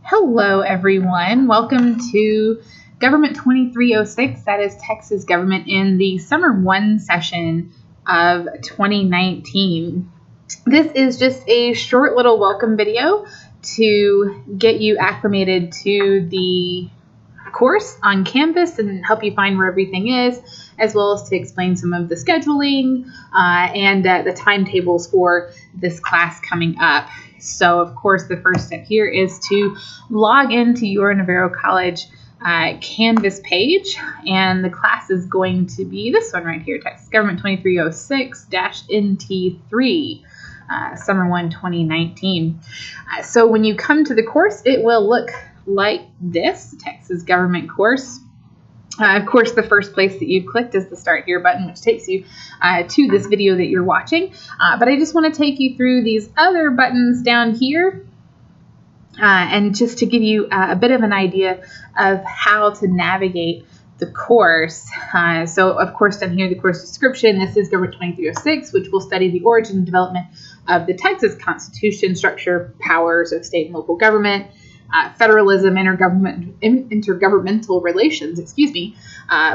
Hello, everyone. Welcome to Government 2306. That is Texas Government in the Summer 1 session of 2019. This is just a short little welcome video to get you acclimated to the course on campus and help you find where everything is, as well as to explain some of the scheduling and the timetables for this class coming up. So, of course, the first step here is to log into your Navarro College Canvas page, and the class is going to be this one right here, Texas Government 2306-NT3, Summer 1 2019. So when you come to the course, it will look like this, Texas Government course. Of course, the first place that you clicked is the Start Here button, which takes you to this video that you're watching. But I just want to take you through these other buttons down here and just to give you a bit of an idea of how to navigate the course. So, of course, down here, the course description, this is Government 2306, which will study the origin and development of the Texas Constitution, structure, powers of state and local government, federalism, intergovernmental relations,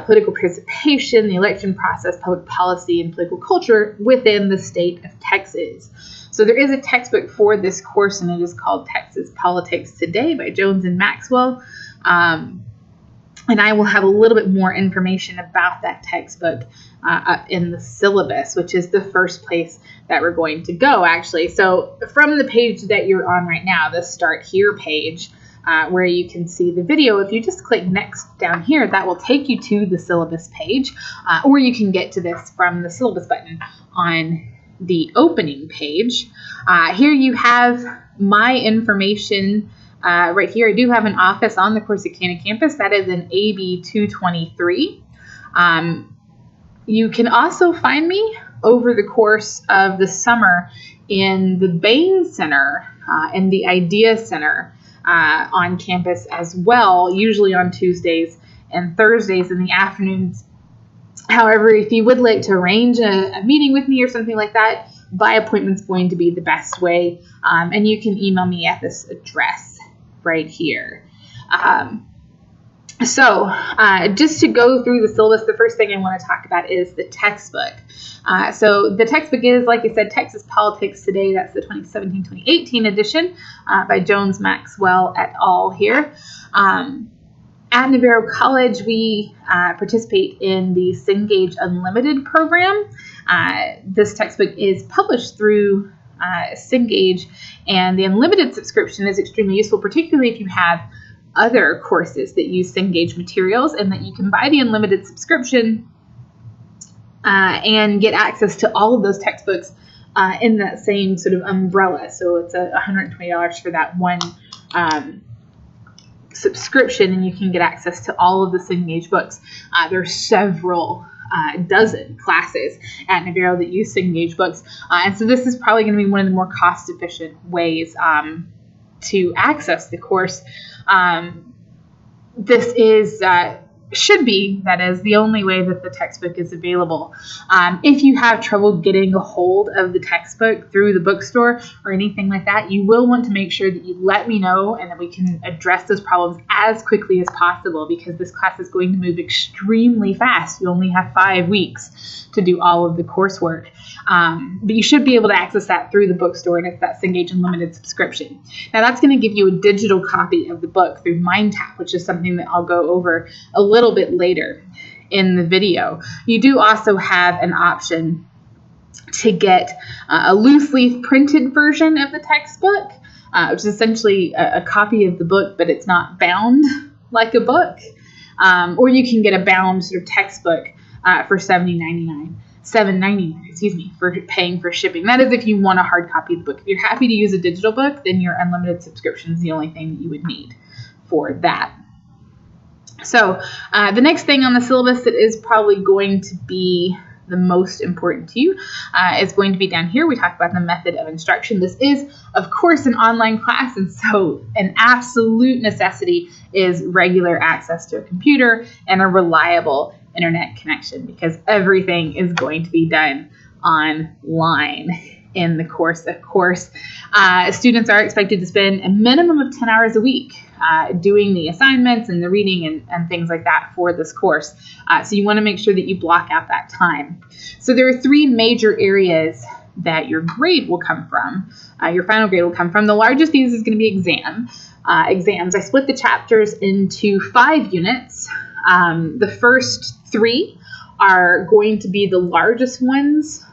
political participation, the election process, public policy, and political culture within the state of Texas. So there is a textbook for this course, and it is called Texas Politics Today by Jones and Maxwell. And I will have a little bit more information about that textbook in the syllabus, which is the first place that we're going to go, actually. So from the page that you're on right now, the Start Here page, where you can see the video, if you just click Next down here, that will take you to the syllabus page, or you can get to this from the syllabus button on the opening page. Here you have my information. Right here, I do have an office on the Corsicana campus. That is in AB 223. You can also find me over the course of the summer in the Bain Center and the Idea Center on campus as well, usually on Tuesdays and Thursdays in the afternoons. However, if you would like to arrange a meeting with me or something like that, by appointment is going to be the best way, and you can email me at this address right here. Just to go through the syllabus, the first thing I want to talk about is the textbook. So the textbook is, like I said, Texas Politics Today. That's the 2017-2018 edition by Jones Maxwell et al. Here. At Navarro College, we participate in the Cengage Unlimited program. This textbook is published through Cengage, and the unlimited subscription is extremely useful, particularly if you have other courses that use Cengage materials, and that you can buy the unlimited subscription and get access to all of those textbooks in that same sort of umbrella. So it's $120 for that one subscription, and you can get access to all of the Cengage books. There's several dozen classes at Navarro that use Cengage books, and so this is probably going to be one of the more cost-efficient ways to access the course. This is should be, that is, the only way that the textbook is available. If you have trouble getting a hold of the textbook through the bookstore or anything like that, you will want to make sure that you let me know and that we can address those problems as quickly as possible, because this class is going to move extremely fast. You only have 5 weeks to do all of the coursework. But you should be able to access that through the bookstore, and it's that Cengage Unlimited subscription. Now, that's going to give you a digital copy of the book through MindTap, which is something that I'll go over a little bit later in the video. You do also have an option to get a loose leaf printed version of the textbook, which is essentially a copy of the book, but it's not bound like a book. Or you can get a bound sort of textbook for $7.99, for paying for shipping. That is if you want a hard copy of the book. If you're happy to use a digital book, then your unlimited subscription is the only thing that you would need for that. So the next thing on the syllabus that is probably going to be the most important to you is going to be down here. We talk about the method of instruction. This is, of course, an online class, and so an absolute necessity is regular access to a computer and a reliable internet connection, because everything is going to be done online. in the course. Of course, students are expected to spend a minimum of 10 hours a week doing the assignments and the reading and things like that for this course. So you want to make sure that you block out that time. So there are 3 major areas that your grade will come from, your final grade will come from. The largest of these is going to be exams. I split the chapters into 5 units. The first 3 are going to be the largest ones,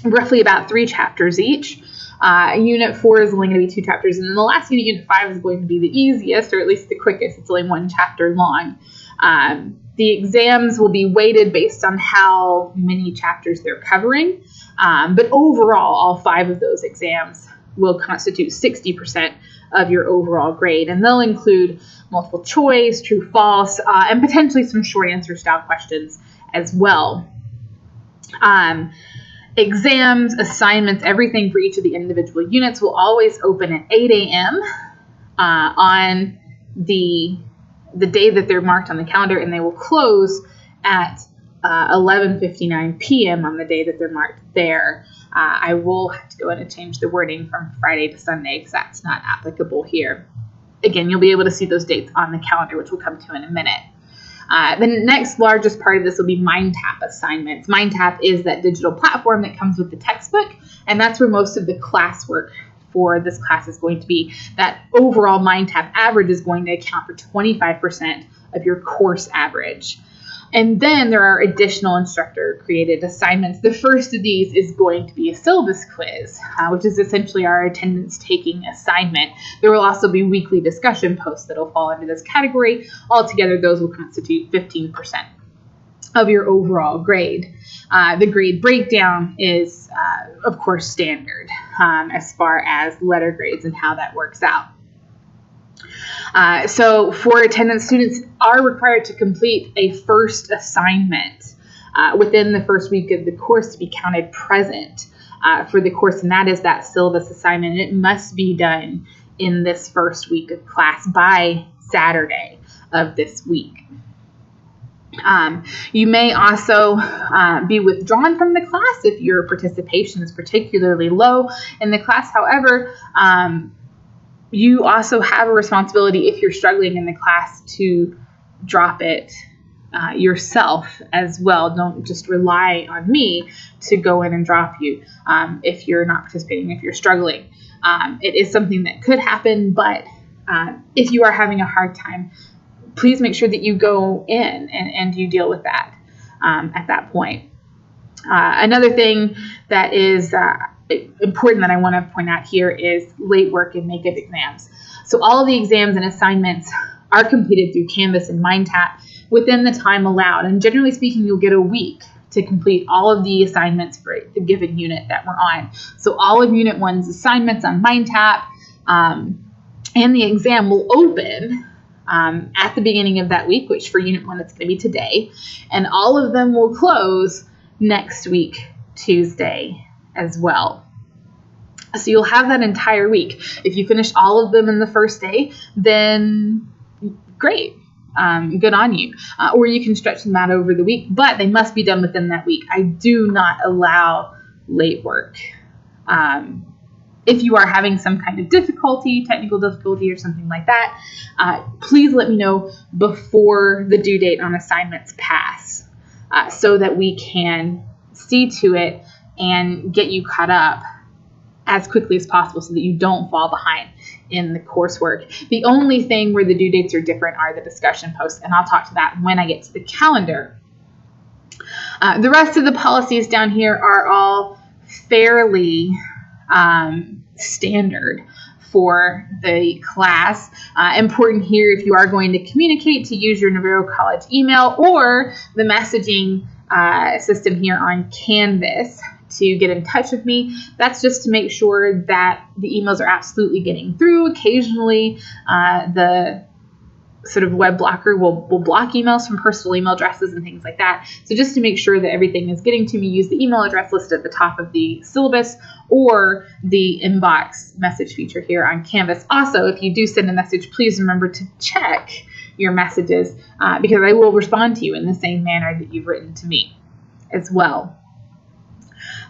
roughly about 3 chapters each. Unit 4 is only going to be 2 chapters, and then the last unit, Unit 5, is going to be the easiest, or at least the quickest. It's only 1 chapter long. The exams will be weighted based on how many chapters they're covering, but overall, all 5 of those exams will constitute 60% of your overall grade, and they'll include multiple choice, true, false, and potentially some short answer style questions as well. Exams, assignments, everything for each of the individual units will always open at 8 a.m. On the day that they're marked on the calendar, and they will close at 11:59 p.m. on the day that they're marked there. I will have to go in and change the wording from Friday to Sunday because that's not applicable here. Again, you'll be able to see those dates on the calendar, which we'll come to in a minute. The next largest part of this will be MindTap assignments. MindTap is that digital platform that comes with the textbook, and that's where most of the classwork for this class is going to be. That overall MindTap average is going to account for 25% of your course average. And then there are additional instructor-created assignments. The first of these is going to be a syllabus quiz, which is essentially our attendance-taking assignment. There will also be weekly discussion posts that will fall into this category. Altogether, those will constitute 15% of your overall grade. The grade breakdown is, of course, standard as far as letter grades and how that works out. So for attendance, students are required to complete a first assignment within the first week of the course to be counted present for the course, and that is that syllabus assignment. And it must be done in this first week of class by Saturday of this week. You may also be withdrawn from the class if your participation is particularly low in the class. However, you also have a responsibility if you're struggling in the class to drop it yourself as well. Don't just rely on me to go in and drop you if you're not participating, if you're struggling. It is something that could happen, but if you are having a hard time, please make sure that you go in and you deal with that at that point. Another thing that is important that I want to point out here is late work and makeup exams. So all of the exams and assignments are completed through Canvas and MindTap within the time allowed. And generally speaking, you'll get a week to complete all of the assignments for the given unit that we're on. So all of Unit 1's assignments on MindTap and the exam will open at the beginning of that week, which for Unit 1, it's going to be today. And all of them will close next week, Tuesday, as well. So you'll have that entire week. If you finish all of them in the first day, then great. Good on you. Or you can stretch them out over the week, but they must be done within that week. I do not allow late work. If you are having some kind of difficulty, technical difficulty or something like that, please let me know before the due date on assignments pass so that we can see to it and get you caught up as quickly as possible so that you don't fall behind in the coursework. The only thing where the due dates are different are the discussion posts, and I'll talk to that when I get to the calendar. The rest of the policies down here are all fairly standard for the class. Important here, if you are going to communicate, to use your Navarro College email or the messaging system here on Canvas to get in touch with me. That's just to make sure that the emails are absolutely getting through. Occasionally, the sort of web blocker will block emails from personal email addresses and things like that. So just to make sure that everything is getting to me, use the email address listed at the top of the syllabus or the inbox message feature here on Canvas. Also, if you do send a message, please remember to check your messages because I will respond to you in the same manner that you've written to me as well.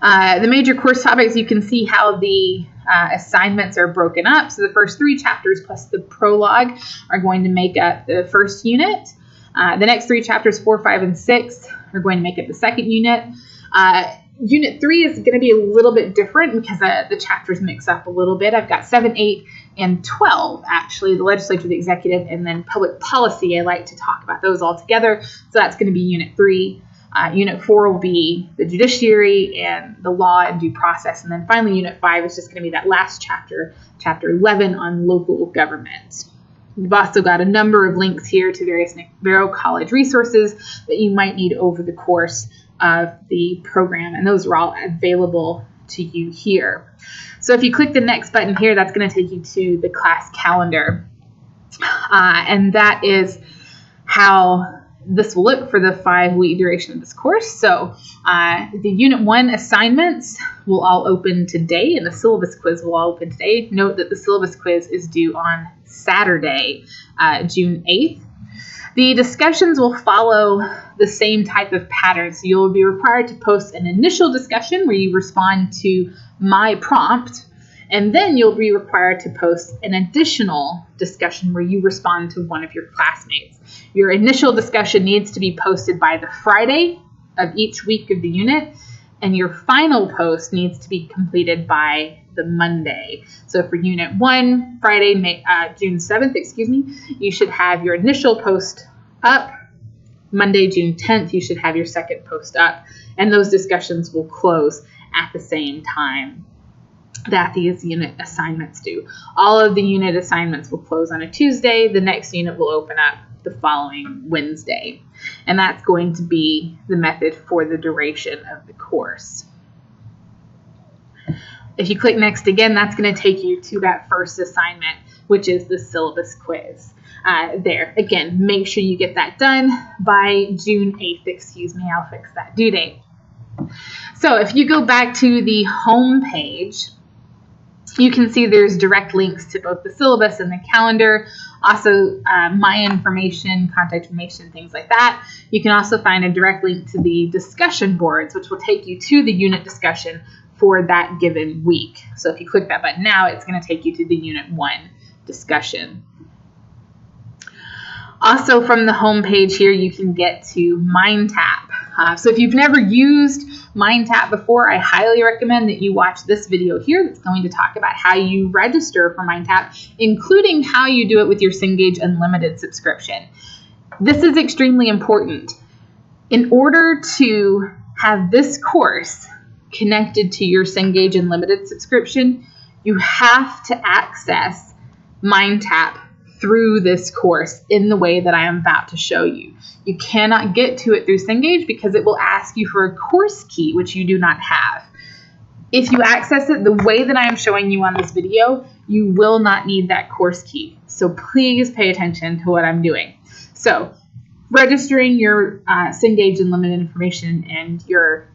The major course topics, you can see how the assignments are broken up. So the first 3 chapters plus the prologue are going to make up the first unit. The next 3 chapters, 4, 5, and 6, are going to make up the second unit. Unit 3 is going to be a little bit different because the chapters mix up a little bit. I've got 7, 8, and 12, actually, the legislature, the executive, and then public policy. I like to talk about those all together. So that's going to be Unit 3. Unit 4 will be the judiciary and the law and due process. And then finally, Unit 5 is just going to be that last chapter, Chapter 11 on local government. We've also got a number of links here to various Vero College resources that you might need over the course of the program, and those are all available to you here. So if you click the next button here, that's going to take you to the class calendar, and that is how this will look for the 5-week duration of this course. So the Unit 1 assignments will all open today, and the syllabus quiz will all open today. Note that the syllabus quiz is due on Saturday, June 8th. The discussions will follow the same type of pattern. So you'll be required to post an initial discussion where you respond to my prompt, and then you'll be required to post an additional discussion where you respond to one of your classmates. Your initial discussion needs to be posted by the Friday of each week of the unit, and your final post needs to be completed by the Monday. So for Unit 1, Friday, June 7th, you should have your initial post up. Monday, June 10th, you should have your second post up, and those discussions will close at the same time that these unit assignments do. All of the unit assignments will close on a Tuesday. The next unit will open up the following Wednesday, and that's going to be the method for the duration of the course. If you click next again, that's going to take you to that first assignment, which is the syllabus quiz. There, again, make sure you get that done by June 8th, I'll fix that due date. So if you go back to the home page, you can see there's direct links to both the syllabus and the calendar, also my information, contact information, things like that. You can also find a direct link to the discussion boards, which will take you to the unit discussion for that given week. So if you click that button now, it's going to take you to the Unit 1 discussion. Also from the home page here, you can get to MindTap. So if you've never used MindTap before, I highly recommend that you watch this video here that's going to talk about how you register for MindTap, including how you do it with your Cengage Unlimited subscription. This is extremely important. In order to have this course connected to your Cengage Unlimited subscription, you have to access MindTap through this course in the way that I am about to show you. You cannot get to it through Cengage because it will ask you for a course key, which you do not have. If you access it the way that I am showing you on this video, you will not need that course key. So please pay attention to what I'm doing. So registering your Cengage Unlimited information and your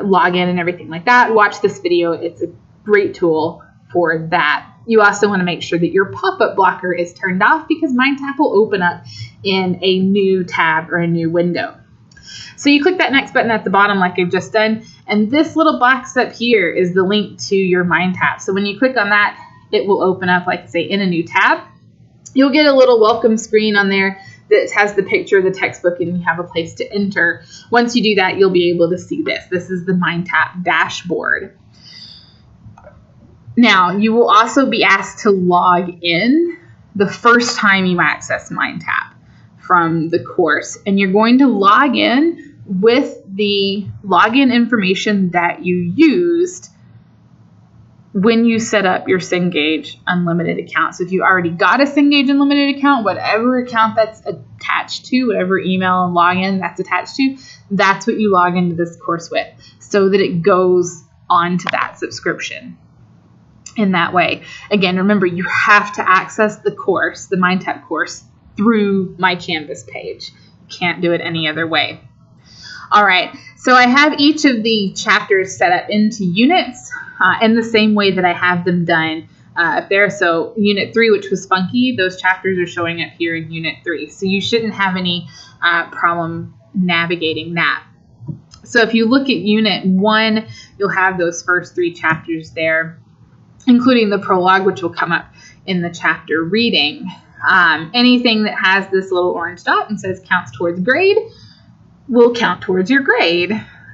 login and everything like that, watch this video. It's a great tool for that. You also want to make sure that your pop-up blocker is turned off because MindTap will open up in a new tab or a new window. So you click that next button at the bottom like I've just done, and this little box up here is the link to your MindTap. So when you click on that, it will open up, like I say, in a new tab. You'll get a little welcome screen on there that has the picture of the textbook, and you have a place to enter. Once you do that, you'll be able to see this. This is the MindTap dashboard. Now, you will also be asked to log in the first time you access MindTap from the course, and you're going to log in with the login information that you used when you set up your Cengage Unlimited account. So if you already got a Cengage Unlimited account, whatever account that's attached to, whatever email and login that's attached to, that's what you log into this course with, so that it goes onto that subscription in that way. Again, remember, you have to access the course, the MindTap course, through my Canvas page. You can't do it any other way. All right, so I have each of the chapters set up into units in the same way that I have them done up there. So Unit 3, which was funky, those chapters are showing up here in Unit 3. So you shouldn't have any problem navigating that. So if you look at Unit 1, you'll have those first 3 chapters there, including the prologue, which will come up in the chapter reading. Anything that has this little orange dot and says counts towards grade will count towards your grade,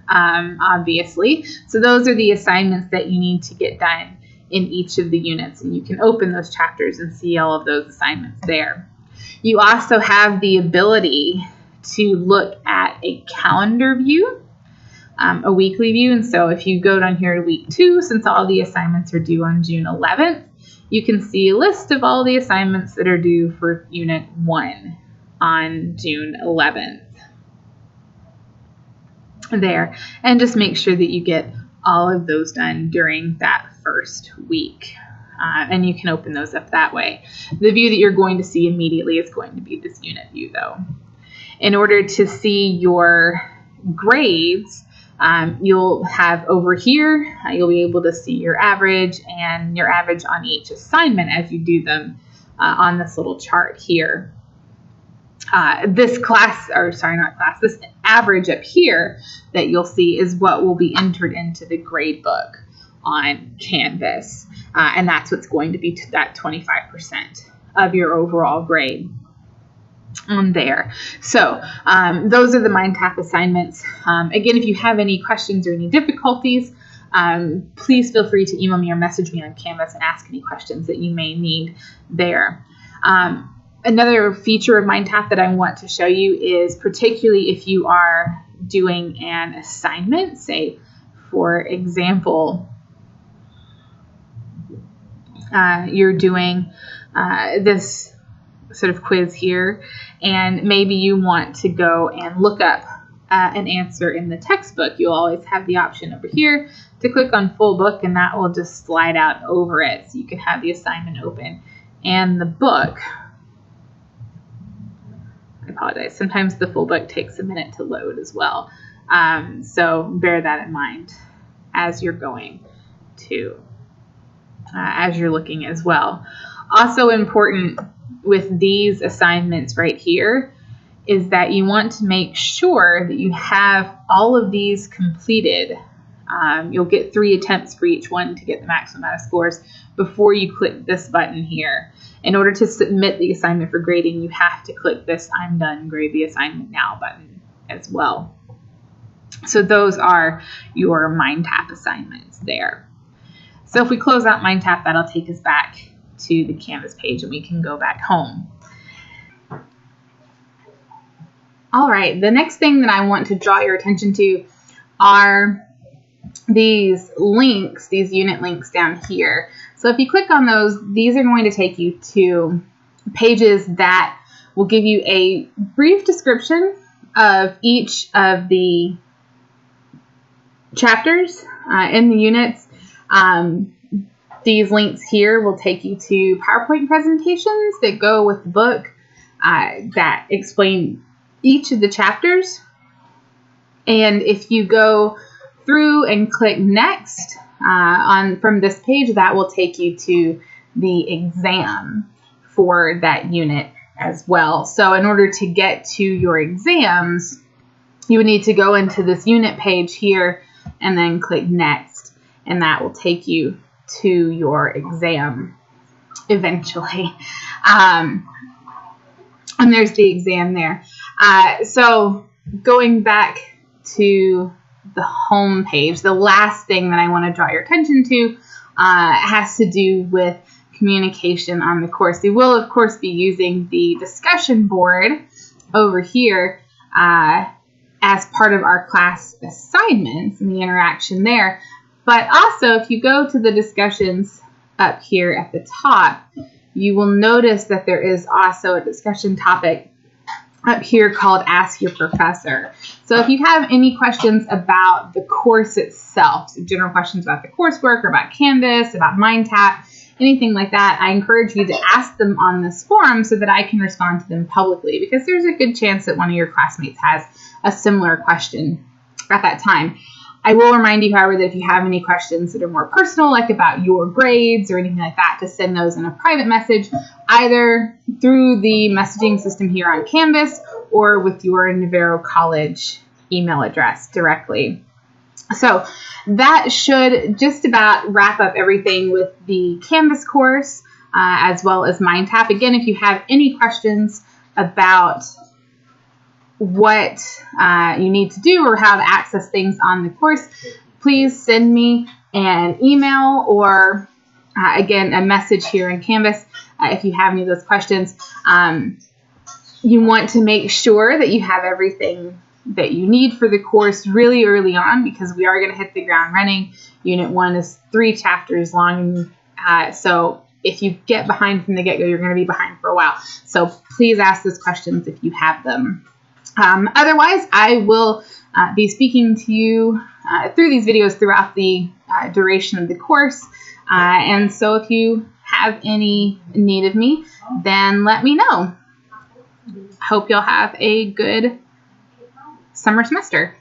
obviously. So those are the assignments that you need to get done in each of the units, and you can open those chapters and see all of those assignments there. You also have the ability to look at a calendar view, a weekly view. And so if you go down here to week 2, since all the assignments are due on June 11th, you can see a list of all the assignments that are due for Unit 1 on June 11th there. And just make sure that you get all of those done during that first week. And you can open those up that way. The view that you're going to see immediately is going to be this unit view, though. In order to see your grades, you'll have over here, you'll be able to see your average and your average on each assignment as you do them on this little chart here. This average up here that you'll see is what will be entered into the grade book on Canvas. And that's what's going to be that 25% of your overall grade on there. So those are the MindTap assignments. Again, if you have any questions or any difficulties, please feel free to email me or message me on Canvas and ask any questions that you may need there. Another feature of MindTap that I want to show you is particularly if you are doing an assignment, say, for example, you're doing this sort of quiz here, and maybe you want to go and look up an answer in the textbook. You'll always have the option over here to click on full book, and that will just slide out over it. So you can have the assignment open and the book. I apologize. Sometimes the full book takes a minute to load as well. So bear that in mind as you're going to, as you're looking as well. Also important with these assignments right here is that you want to make sure that you have all of these completed. You'll get 3 attempts for each one to get the maximum amount of scores before you click this button here. In order to submit the assignment for grading, you have to click this I'm done, grade the assignment now button as well. So those are your MindTap assignments there. So if we close out MindTap, that'll take us back to the Canvas page and we can go back home. All right, the next thing that I want to draw your attention to are these links, these unit links down here. So if you click on those, these are going to take you to pages that will give you a brief description of each of the chapters in the units. These links here will take you to PowerPoint presentations that go with the book that explain each of the chapters. And if you go through and click next from this page, that will take you to the exam for that unit as well. So in order to get to your exams, you would need to go into this unit page here and then click next, and that will take you to your exam eventually. And there's the exam there. So going back to the home page, the last thing that I want to draw your attention to has to do with communication on the course. We will, of course, be using the discussion board over here as part of our class assignments and the interaction there. But also, if you go to the discussions up here at the top, you will notice that there is also a discussion topic up here called Ask Your Professor. So if you have any questions about the course itself, so general questions about the coursework or about Canvas, about MindTap, anything like that, I encourage you to ask them on this forum so that I can respond to them publicly, because there's a good chance that one of your classmates has a similar question at that time. I will remind you, however, that if you have any questions that are more personal, like about your grades or anything like that, to send those in a private message, either through the messaging system here on Canvas or with your Navarro College email address directly. So that should just about wrap up everything with the Canvas course, as well as MindTap. Again, if you have any questions about what you need to do or how to access things on the course, please send me an email or, again, a message here in Canvas if you have any of those questions. You want to make sure that you have everything that you need for the course really early on, because we are going to hit the ground running. Unit 1 is 3 chapters long, so if you get behind from the get-go, you're going to be behind for a while. So please ask those questions if you have them. Otherwise, I will be speaking to you through these videos throughout the duration of the course. And so if you have any need of me, then let me know. Hope you'll have a good summer semester.